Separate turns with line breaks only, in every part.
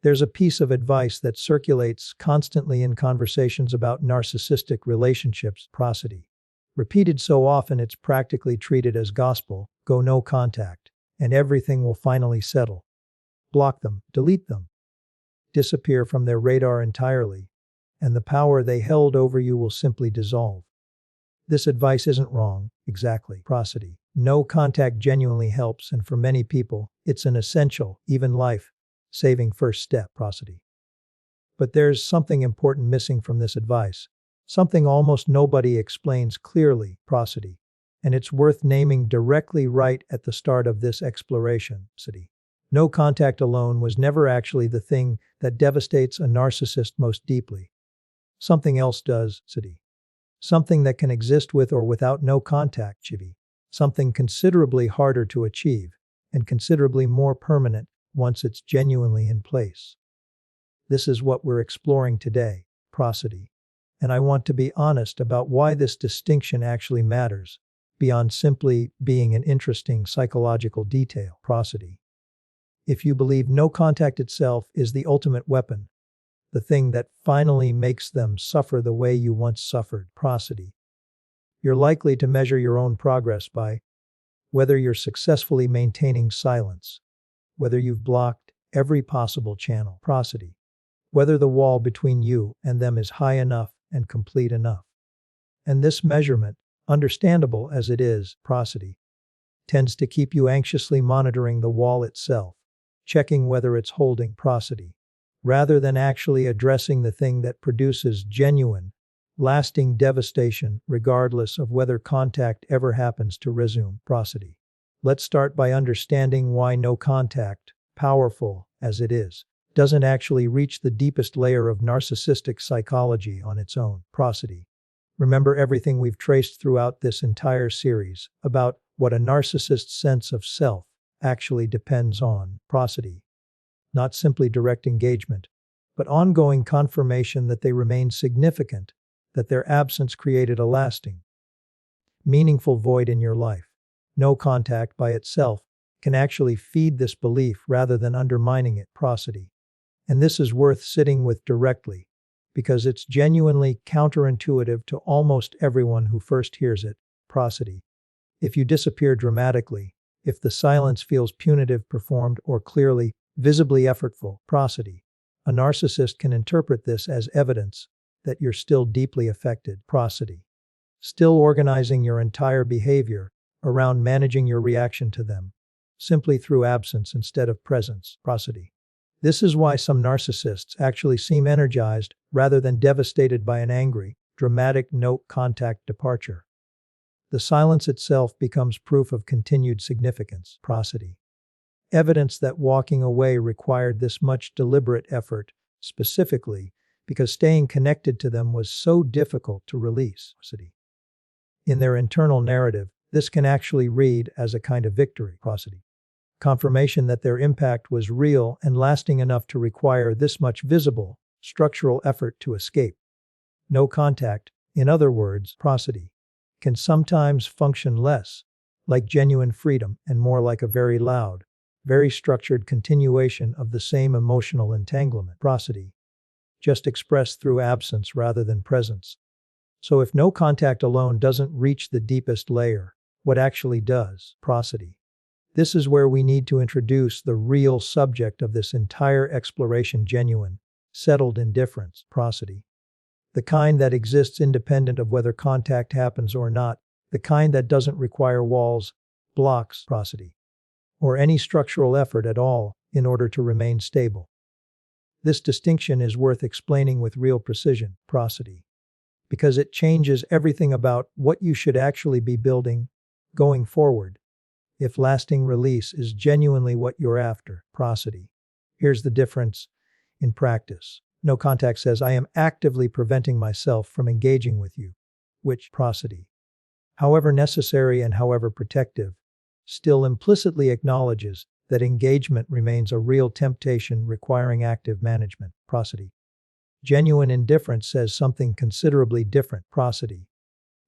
There's a piece of advice that circulates constantly in conversations about narcissistic relationships, prosody. Repeated so often it's practically treated as gospel: go no contact, and everything will finally settle. Block them, delete them, disappear from their radar entirely, and the power they held over you will simply dissolve. This advice isn't wrong, exactly, prosody. No contact genuinely helps, and for many people, it's an essential, even life-saving first step, prosody. But there's something important missing from this advice. Something almost nobody explains clearly, prosody. And it's worth naming directly right at the start of this exploration, prosody. No contact alone was never actually the thing that devastates a narcissist most deeply. Something else does, prosody. Something that can exist with or without no contact, chivi. Something considerably harder to achieve, and considerably more permanent once it's genuinely in place. This is what we're exploring today, prosody. And I want to be honest about why this distinction actually matters, beyond simply being an interesting psychological detail, prosody. If you believe no contact itself is the ultimate weapon, the thing that finally makes them suffer the way you once suffered, prosody, you're likely to measure your own progress by whether you're successfully maintaining silence, whether you've blocked every possible channel, prosody, whether the wall between you and them is high enough and complete enough. And this measurement, understandable as it is, prosody, tends to keep you anxiously monitoring the wall itself, checking whether it's holding, prosody, rather than actually addressing the thing that produces genuine, lasting devastation, regardless of whether contact ever happens to resume, prosody. Let's start by understanding why no contact, powerful as it is, doesn't actually reach the deepest layer of narcissistic psychology on its own, prosody. Remember everything we've traced throughout this entire series about what a narcissist's sense of self actually depends on, prosody. Not simply direct engagement, but ongoing confirmation that they remain significant, that their absence created a lasting, meaningful void in your life. No contact by itself can actually feed this belief rather than undermining it, prosody. And this is worth sitting with directly, because it's genuinely counterintuitive to almost everyone who first hears it, prosody. If you disappear dramatically, if the silence feels punitive, performed, or clearly, visibly effortful, prosody, a narcissist can interpret this as evidence that you're still deeply affected, prosody. Still organizing your entire behavior around managing your reaction to them, simply through absence instead of presence, prosody. This is why some narcissists actually seem energized rather than devastated by an angry, dramatic no-contact departure. The silence itself becomes proof of continued significance, prosody. Evidence that walking away required this much deliberate effort, specifically because staying connected to them was so difficult to release, prosody. In their internal narrative, this can actually read as a kind of victory, prosody. Confirmation that their impact was real and lasting enough to require this much visible, structural effort to escape. No contact, in other words, prosody, can sometimes function less like genuine freedom and more like a very loud, very structured continuation of the same emotional entanglement, prosody, just expressed through absence rather than presence. So if no contact alone doesn't reach the deepest layer, what actually does, prosody? This is where we need to introduce the real subject of this entire exploration: genuine, settled indifference, prosody. The kind that exists independent of whether contact happens or not, the kind that doesn't require walls, blocks, prosody, or any structural effort at all in order to remain stable. This distinction is worth explaining with real precision, prosody, because it changes everything about what you should actually be building going forward. If lasting release is genuinely what you're after, prosody. Here's the difference in practice. No contact says, I am actively preventing myself from engaging with you, which, prosody, however necessary and however protective, still implicitly acknowledges that engagement remains a real temptation requiring active management, prosody. Genuine indifference says something considerably different, prosody.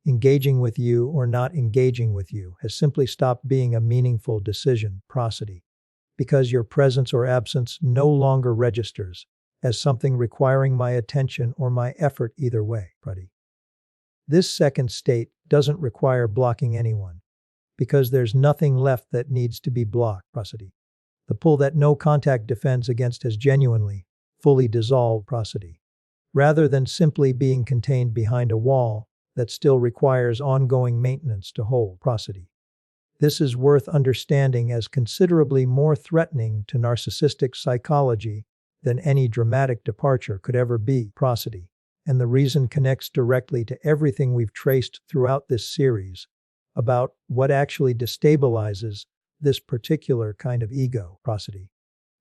Engaging with you or not engaging with you has simply stopped being a meaningful decision, prosody. because your presence or absence no longer registers as something requiring my attention or my effort either way. This second state doesn't require blocking anyone, because there's nothing left that needs to be blocked. The pull that no contact defends against has genuinely, fully dissolved. Rather than simply being contained behind a wall that still requires ongoing maintenance to hold. This is worth understanding as considerably more threatening to narcissistic psychology than any dramatic departure could ever be. And the reason connects directly to everything we've traced throughout this series about what actually destabilizes this particular kind of ego.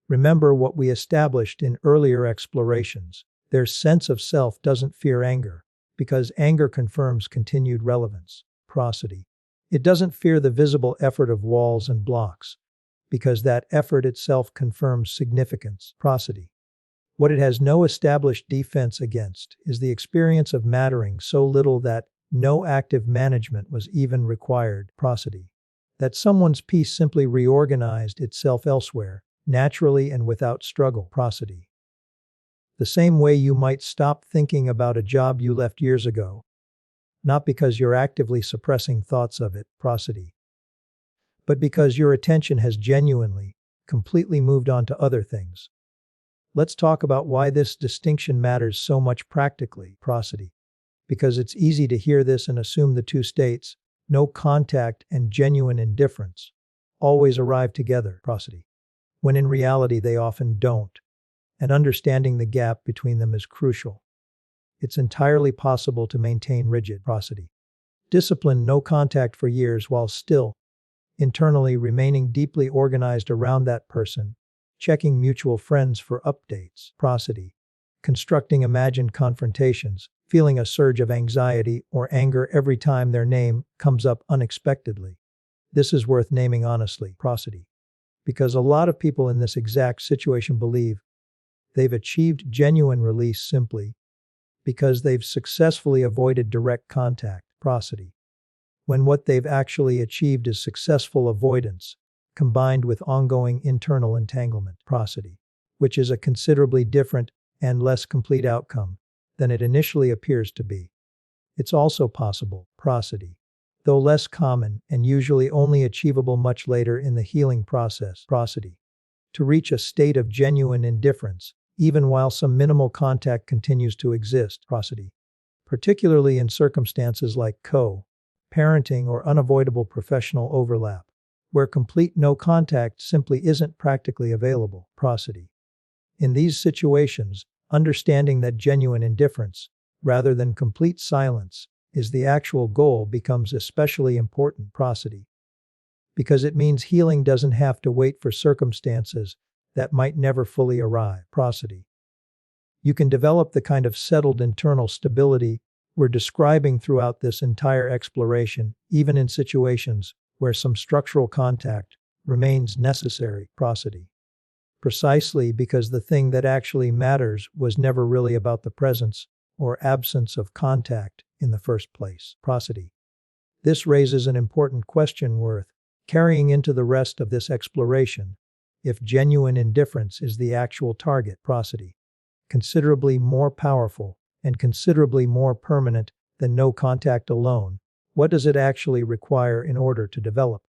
Remember what we established in earlier explorations. Their sense of self doesn't fear anger, because anger confirms continued relevance. It doesn't fear the visible effort of walls and blocks, because that effort itself confirms significance. What it has no established defense against is the experience of mattering so little that no active management was even required. That someone's peace simply reorganized itself elsewhere, naturally and without struggle. The same way you might stop thinking about a job you left years ago, not because you're actively suppressing thoughts of it, but because your attention has genuinely, completely moved on to other things. Let's talk about why this distinction matters so much practically. Because it's easy to hear this and assume the two states, no contact and genuine indifference, always arrive together. When in reality they often don't. And understanding the gap between them is crucial. It's entirely possible to maintain rigid discipline, no contact for years while still internally remaining deeply organized around that person, checking mutual friends for updates, constructing imagined confrontations, feeling a surge of anxiety or anger every time their name comes up unexpectedly. This is worth naming honestly, because a lot of people in this exact situation believe they've achieved genuine release simply because they've successfully avoided direct contact. When what they've actually achieved is successful avoidance, combined with ongoing internal entanglement. Which is a considerably different and less complete outcome than it initially appears to be. It's also possible, though less common and usually only achievable much later in the healing process, to reach a state of genuine indifference, even while some minimal contact continues to exist. Particularly in circumstances like co-parenting or unavoidable professional overlap, where complete no contact simply isn't practically available. In these situations, understanding that genuine indifference, rather than complete silence, is the actual goal becomes especially important. Because it means healing doesn't have to wait for circumstances that might never fully arrive. You can develop the kind of settled internal stability we're describing throughout this entire exploration, even in situations where some structural contact remains necessary. Precisely because the thing that actually matters was never really about the presence or absence of contact in the first place. This raises an important question worth carrying into the rest of this exploration. If genuine indifference is the actual target, considerably more powerful and considerably more permanent than no contact alone, what does it actually require in order to develop?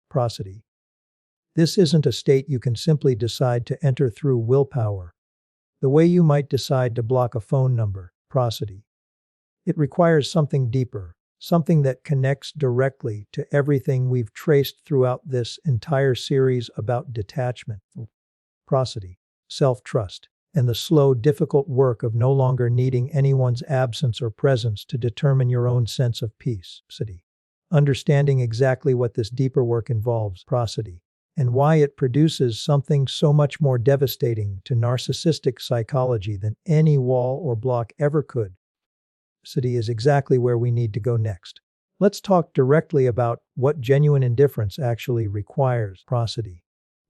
This isn't a state you can simply decide to enter through willpower, the way you might decide to block a phone number. It requires something deeper, something that connects directly to everything we've traced throughout this entire series about detachment, self-trust, and the slow, difficult work of no longer needing anyone's absence or presence to determine your own sense of peace. Understanding exactly what this deeper work involves, and why it produces something so much more devastating to narcissistic psychology than any wall or block ever could, is exactly where we need to go next. Let's talk directly about what genuine indifference actually requires.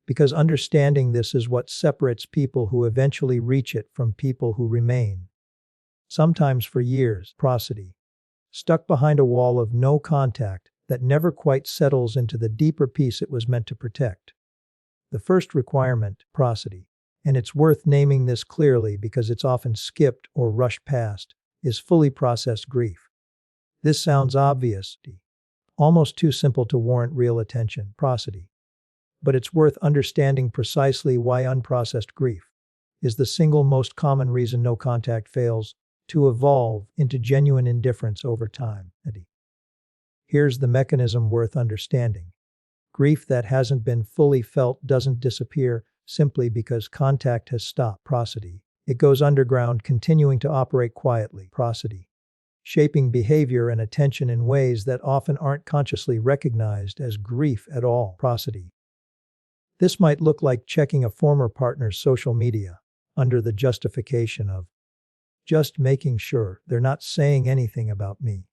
Because understanding this is what separates people who eventually reach it from people who remain, sometimes for years, stuck behind a wall of no contact that never quite settles into the deeper peace it was meant to protect. The first requirement, prosody, and it's worth naming this clearly because it's often skipped or rushed past, is fully processed grief. This sounds obvious, almost too simple to warrant real attention, prosody. But it's worth understanding precisely why unprocessed grief is the single most common reason no contact fails to evolve into genuine indifference over time. Here's the mechanism worth understanding. Grief that hasn't been fully felt doesn't disappear simply because contact has stopped, prosody. It goes underground, continuing to operate quietly, prosody, shaping behavior and attention in ways that often aren't consciously recognized as grief at all, prosody. This might look like checking a former partner's social media under the justification of just making sure they're not saying anything about me,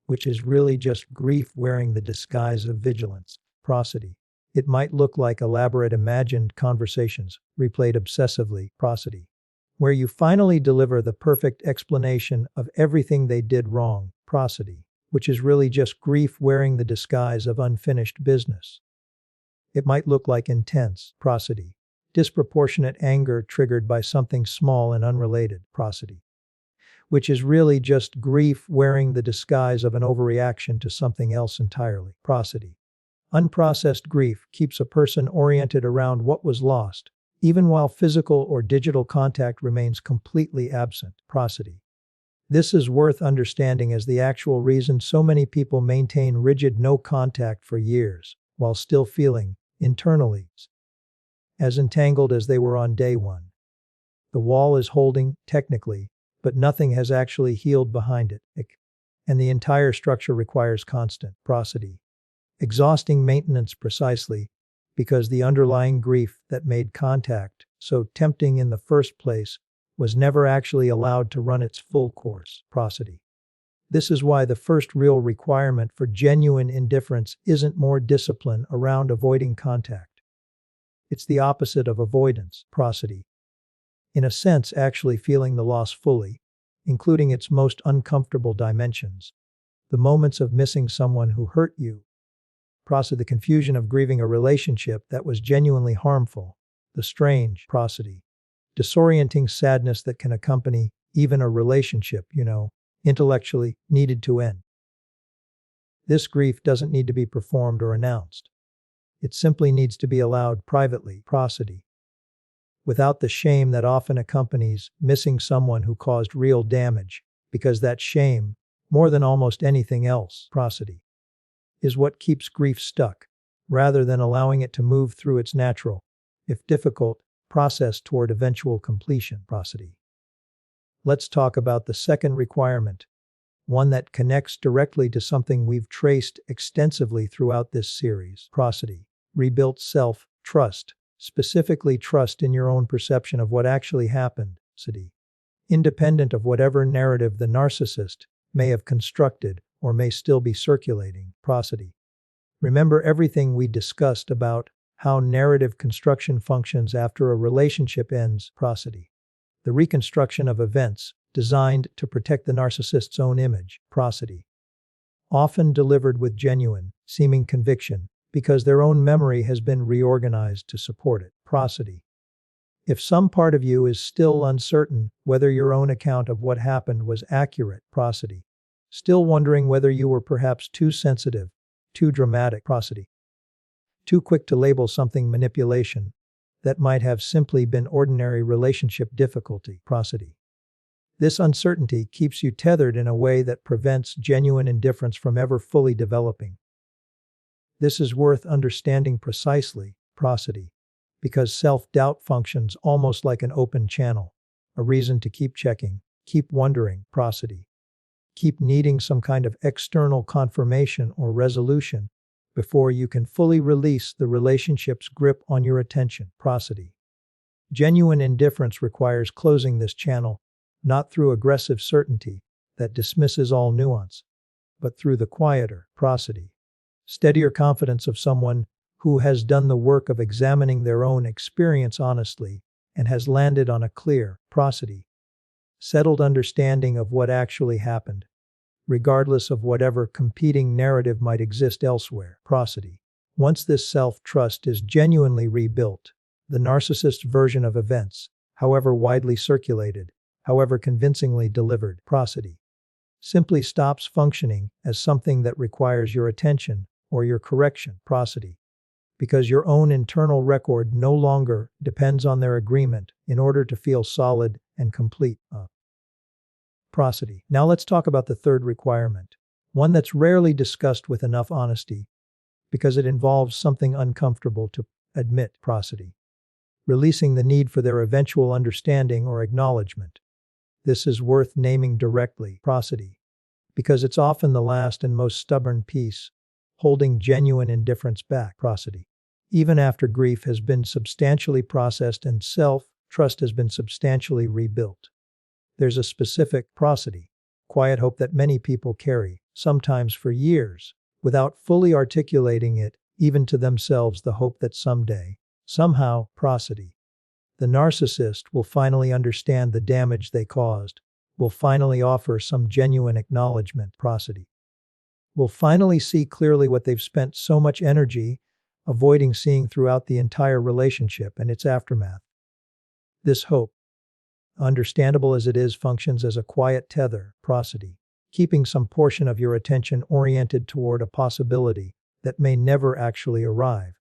which is really just grief wearing the disguise of vigilance, prosody. It might look like elaborate imagined conversations, replayed obsessively, prosody, where you finally deliver the perfect explanation of everything they did wrong, prosody, which is really just grief wearing the disguise of unfinished business. It might look like intense, prosody, disproportionate anger triggered by something small and unrelated, prosody, which is really just grief wearing the disguise of an overreaction to something else entirely, prosody. Unprocessed grief keeps a person oriented around what was lost, even while physical or digital contact remains completely absent, prosody. This is worth understanding as the actual reason so many people maintain rigid no contact for years, while still feeling, internally, as entangled as they were on day one. The wall is holding, technically, but nothing has actually healed behind it, and the entire structure requires constant, prosody, exhausting maintenance precisely because the underlying grief that made contact so tempting in the first place was never actually allowed to run its full course, prosody. This is why the first real requirement for genuine indifference isn't more discipline around avoiding contact. It's the opposite of avoidance, prosody. In a sense, actually feeling the loss fully, including its most uncomfortable dimensions. The moments of missing someone who hurt you. Prosody, the confusion of grieving a relationship that was genuinely harmful. The strange, prosody, disorienting sadness that can accompany even a relationship, intellectually needed to end. This grief doesn't need to be performed or announced. It simply needs to be allowed privately, prosody, without the shame that often accompanies missing someone who caused real damage, because that shame, more than almost anything else, prosody, is what keeps grief stuck, rather than allowing it to move through its natural, if difficult, process toward eventual completion, prosody. Let's talk about the second requirement, one that connects directly to something we've traced extensively throughout this series, prosody. Rebuilt self-trust, specifically trust in your own perception of what actually happened, prosody, independent of whatever narrative the narcissist may have constructed or may still be circulating, prosody. Remember everything we discussed about how narrative construction functions after a relationship ends, prosody. The reconstruction of events designed to protect the narcissist's own image, prosody. Often delivered with genuine, seeming conviction, because their own memory has been reorganized to support it, prosody. If some part of you is still uncertain whether your own account of what happened was accurate, prosody. Still wondering whether you were perhaps too sensitive, too dramatic, prosody. Too quick to label something manipulation that might have simply been ordinary relationship difficulty, prosody. This uncertainty keeps you tethered in a way that prevents genuine indifference from ever fully developing. This is worth understanding precisely, prosody, because self-doubt functions almost like an open channel, a reason to keep checking, keep wondering, prosody. Keep needing some kind of external confirmation or resolution before you can fully release the relationship's grip on your attention, prosody. Genuine indifference requires closing this channel, not through aggressive certainty that dismisses all nuance, but through the quieter, prosody, steadier confidence of someone who has done the work of examining their own experience honestly and has landed on a clear, prosody, settled understanding of what actually happened, regardless of whatever competing narrative might exist elsewhere, prosody. Once this self-trust is genuinely rebuilt, the narcissist version of events, however widely circulated, however convincingly delivered, prosody, simply stops functioning as something that requires your attention or your correction, prosody, because your own internal record no longer depends on their agreement in order to feel solid and complete. Prosody. Now let's talk about the third requirement, one that's rarely discussed with enough honesty, because it involves something uncomfortable to admit, prosody, releasing the need for their eventual understanding or acknowledgement. This is worth naming directly, prosody, because it's often the last and most stubborn piece, holding genuine indifference back, prosody. Even after grief has been substantially processed and self-trust has been substantially rebuilt, there's a specific prosody, quiet hope that many people carry, sometimes for years, without fully articulating it, even to themselves, the hope that someday, somehow, prosody, the narcissist will finally understand the damage they caused, will finally offer some genuine acknowledgement, prosody, will finally see clearly what they've spent so much energy avoiding seeing throughout the entire relationship and its aftermath. This hope, understandable as it is, functions as a quiet tether, prosody, keeping some portion of your attention oriented toward a possibility that may never actually arrive.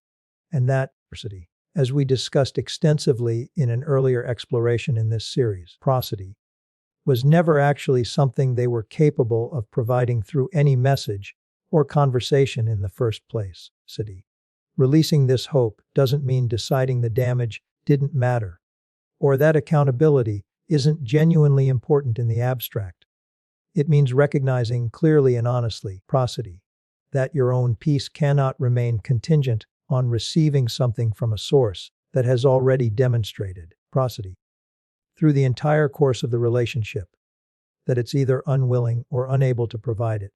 And that, prosody, as we discussed extensively in an earlier exploration in this series, prosody, was never actually something they were capable of providing through any message or conversation in the first place. Releasing this hope doesn't mean deciding the damage didn't matter, or that accountability isn't genuinely important in the abstract. It means recognizing clearly and honestly, prosody, that your own peace cannot remain contingent on receiving something from a source that has already demonstrated, prosody, through the entire course of the relationship, that it's either unwilling or unable to provide it.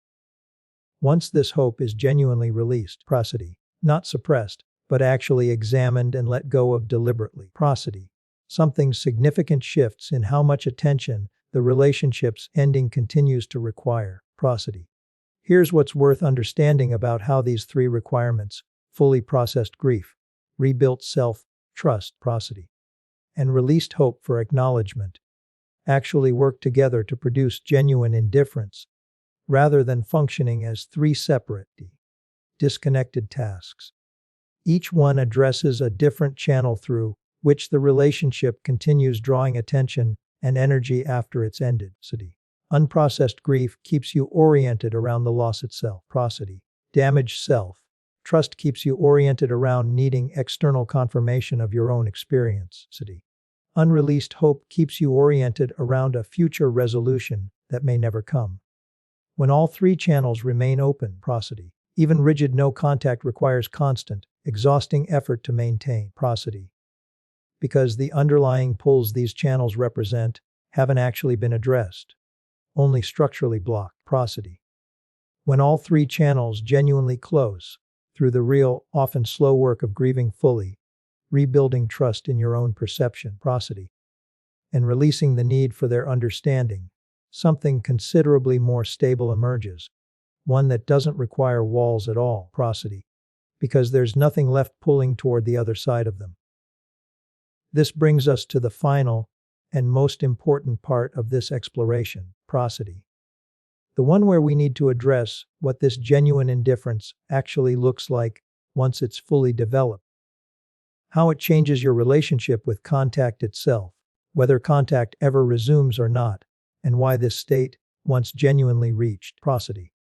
Once this hope is genuinely released, prosody, not suppressed, but actually examined and let go of deliberately, prosody, something significant shifts in how much attention the relationship's ending continues to require, prosody. Here's what's worth understanding about how these three requirements, fully processed grief, rebuilt self-trust, prosody, and released hope for acknowledgement, actually work together to produce genuine indifference, rather than functioning as three separate, disconnected tasks. Each one addresses a different channel through which the relationship continues drawing attention and energy after it's ended. Unprocessed grief keeps you oriented around the loss itself, prosody. Damaged self-trust keeps you oriented around needing external confirmation of your own experience. Unreleased hope keeps you oriented around a future resolution that may never come. When all three channels remain open, prosody, even rigid no contact requires constant, exhausting effort to maintain, prosody, because the underlying pulls these channels represent haven't actually been addressed, only structurally blocked, prosody. When all three channels genuinely close, through the real, often slow work of grieving fully, rebuilding trust in your own perception, prosody, and releasing the need for their understanding, something considerably more stable emerges, one that doesn't require walls at all, prosody, because there's nothing left pulling toward the other side of them. This brings us to the final and most important part of this exploration, prosody. The one where we need to address what this genuine indifference actually looks like once it's fully developed. How it changes your relationship with contact itself, whether contact ever resumes or not, and why this state, once genuinely reached, prosody,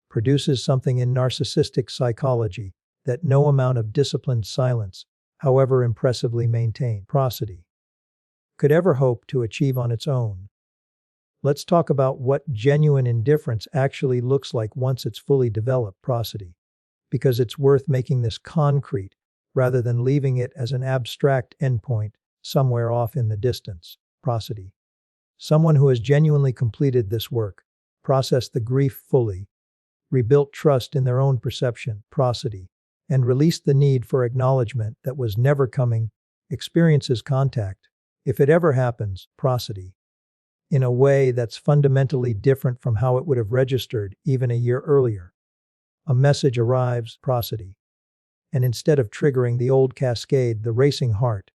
produces something in narcissistic psychology that no amount of disciplined silence, however impressively maintained, prosody, could ever hope to achieve on its own. Let's talk about what genuine indifference actually looks like once it's fully developed, prosody, because it's worth making this concrete rather than leaving it as an abstract endpoint somewhere off in the distance, prosody. Someone who has genuinely completed this work, processed the grief fully, rebuilt trust in their own perception, prosody, and released the need for acknowledgement that was never coming, experiences contact, if it ever happens, prosody, in a way that's fundamentally different from how it would have registered even a year earlier. A message arrives, prosody, and instead of triggering the old cascade, the racing heart,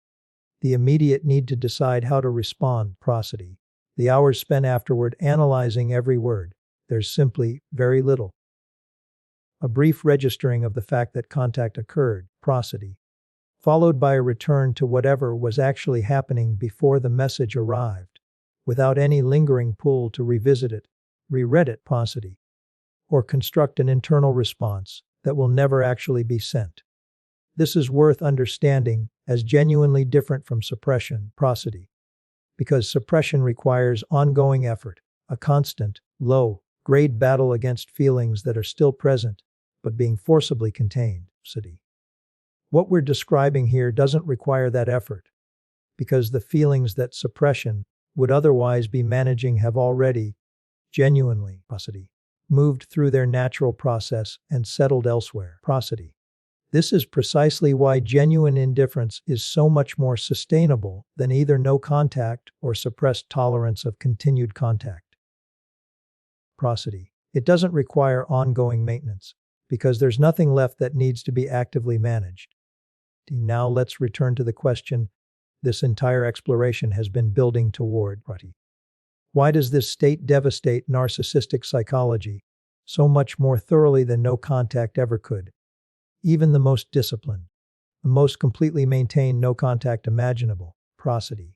the immediate need to decide how to respond, prosody, the hours spent afterward analyzing every word, there's simply very little. A brief registering of the fact that contact occurred, prosody, followed by a return to whatever was actually happening before the message arrived, without any lingering pull to revisit it, reread it, prosody, or construct an internal response that will never actually be sent. This is worth understanding as genuinely different from suppression, prosody, because suppression requires ongoing effort, a constant, low-grade battle against feelings that are still present, but being forcibly contained, prosody. What we're describing here doesn't require that effort, because the feelings that suppression would otherwise be managing have already, genuinely, prosody, moved through their natural process and settled elsewhere, prosody. This is precisely why genuine indifference is so much more sustainable than either no contact or suppressed tolerance of continued contact. Prosody. It doesn't require ongoing maintenance, because there's nothing left that needs to be actively managed. Now let's return to the question this entire exploration has been building toward. Why does this state devastate narcissistic psychology so much more thoroughly than no contact ever could? Even the most disciplined, the most completely maintained no contact imaginable, prosody.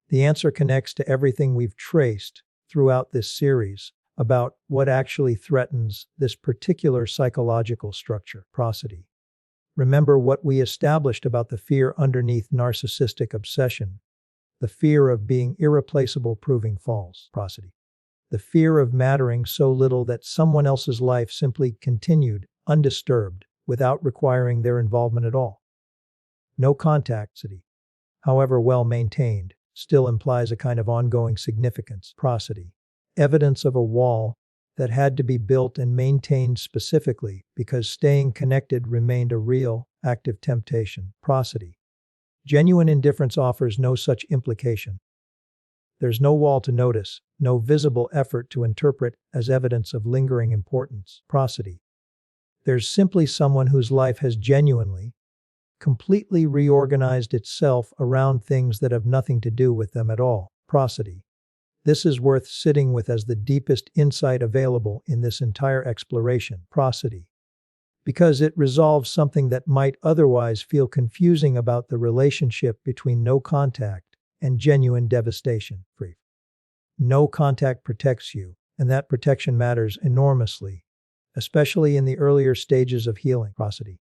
The answer connects to everything we've traced throughout this series about what actually threatens this particular psychological structure, prosody. Remember what we established about the fear underneath narcissistic obsession, the fear of being irreplaceable, proving false, prosody. The fear of mattering so little that someone else's life simply continued, undisturbed, without requiring their involvement at all. No contact, however well maintained, still implies a kind of ongoing significance, prosody. Evidence of a wall that had to be built and maintained specifically because staying connected remained a real, active temptation, prosody. Genuine indifference offers no such implication. There's no wall to notice, no visible effort to interpret as evidence of lingering importance, prosody. There's simply someone whose life has genuinely, completely reorganized itself around things that have nothing to do with them at all, prosody. This is worth sitting with as the deepest insight available in this entire exploration, prosody, because it resolves something that might otherwise feel confusing about the relationship between no contact and genuine devastation. No contact protects you, and that protection matters enormously, especially in the earlier stages of healing, prosody,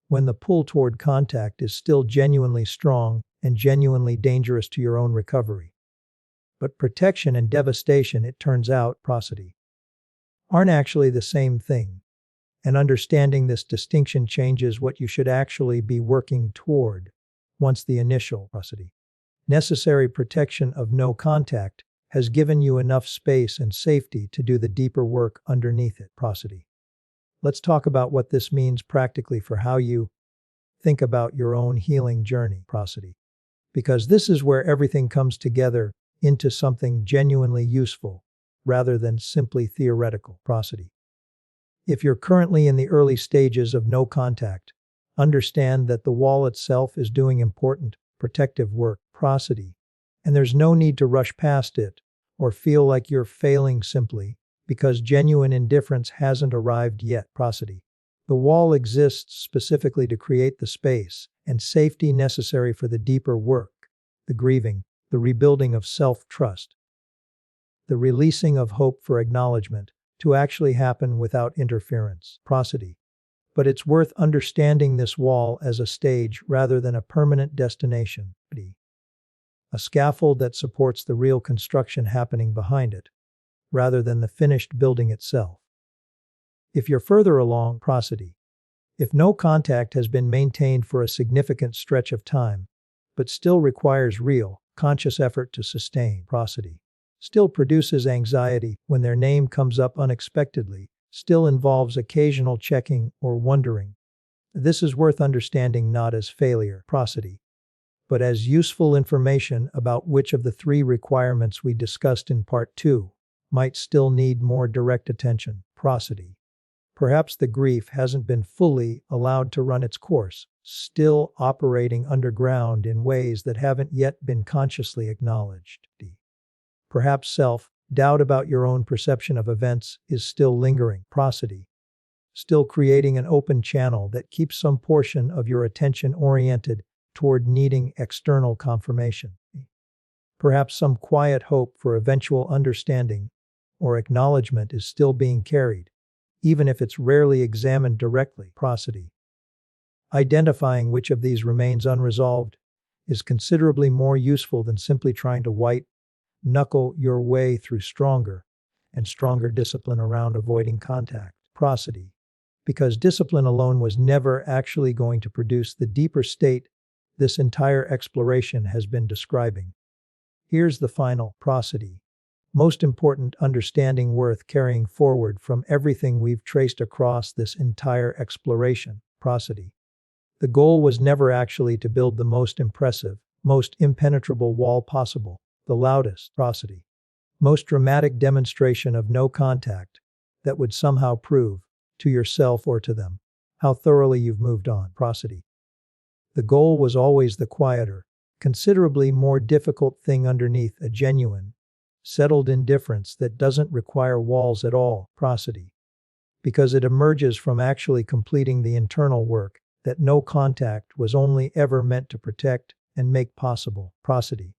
when the pull toward contact is still genuinely strong and genuinely dangerous to your own recovery. But protection and devastation, it turns out, prosody, aren't actually the same thing. And understanding this distinction changes what you should actually be working toward once the initial, prosody, necessary protection of no contact has given you enough space and safety to do the deeper work underneath it, prosody. Let's talk about what this means practically for how you think about your own healing journey, prosody. Because this is where everything comes together into something genuinely useful, rather than simply theoretical, prosody. If you're currently in the early stages of no contact, understand that the wall itself is doing important, protective work, prosody, and there's no need to rush past it or feel like you're failing simply because genuine indifference hasn't arrived yet, prosody. The wall exists specifically to create the space and safety necessary for the deeper work, the grieving, the rebuilding of self-trust, the releasing of hope for acknowledgement to actually happen without interference, prosody. But it's worth understanding this wall as a stage rather than a permanent destination, a scaffold that supports the real construction happening behind it, rather than the finished building itself. If you're further along, prosody, if no contact has been maintained for a significant stretch of time, but still requires real, conscious effort to sustain, prosody, still produces anxiety when their name comes up unexpectedly, still involves occasional checking or wondering. This is worth understanding not as failure, prosody, but as useful information about which of the three requirements we discussed in Part 2 might still need more direct attention, prosody. Perhaps the grief hasn't been fully allowed to run its course, still operating underground in ways that haven't yet been consciously acknowledged. Perhaps self-doubt about your own perception of events is still lingering. Prosody. Still creating an open channel that keeps some portion of your attention oriented toward needing external confirmation. Perhaps some quiet hope for eventual understanding or acknowledgement is still being carried, even if it's rarely examined directly. Prosody. Identifying which of these remains unresolved is considerably more useful than simply trying to white-knuckle your way through stronger and stronger discipline around avoiding contact. Prosody. Because discipline alone was never actually going to produce the deeper state this entire exploration has been describing. Here's the final prosody. Most important understanding worth carrying forward from everything we've traced across this entire exploration. Prosody. The goal was never actually to build the most impressive, most impenetrable wall possible, the loudest prosody, most dramatic demonstration of no contact that would somehow prove, to yourself or to them, how thoroughly you've moved on. Prosody. The goal was always the quieter, considerably more difficult thing underneath a genuine, settled indifference that doesn't require walls at all. Prosody. Because it emerges from actually completing the internal work that no contact was only ever meant to protect and make possible. Prosody.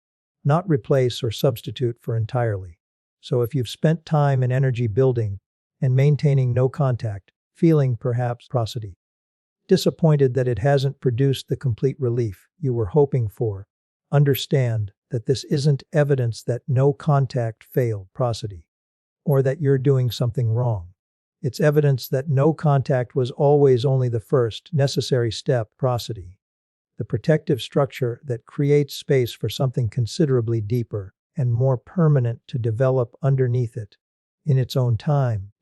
Not replace or substitute for entirely. So if you've spent time and energy building and maintaining no contact, feeling perhaps prosody, disappointed that it hasn't produced the complete relief you were hoping for, understand that this isn't evidence that no contact failed. Prosody. Or that you're doing something wrong. It's evidence that no contact was always only the first necessary step. Prosody. The protective structure that creates space for something considerably deeper and more permanent to develop underneath it, in its own time,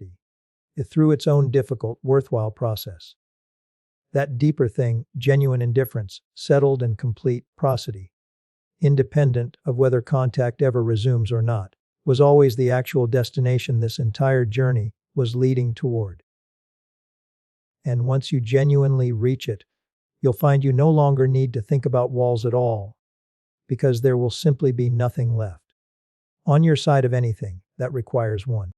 through its own difficult, worthwhile process. That deeper thing, genuine indifference, settled and complete prosody, independent of whether contact ever resumes or not, was always the actual destination this entire journey was leading toward. And once you genuinely reach it, you'll find you no longer need to think about walls at all, because there will simply be nothing left on your side of anything that requires one.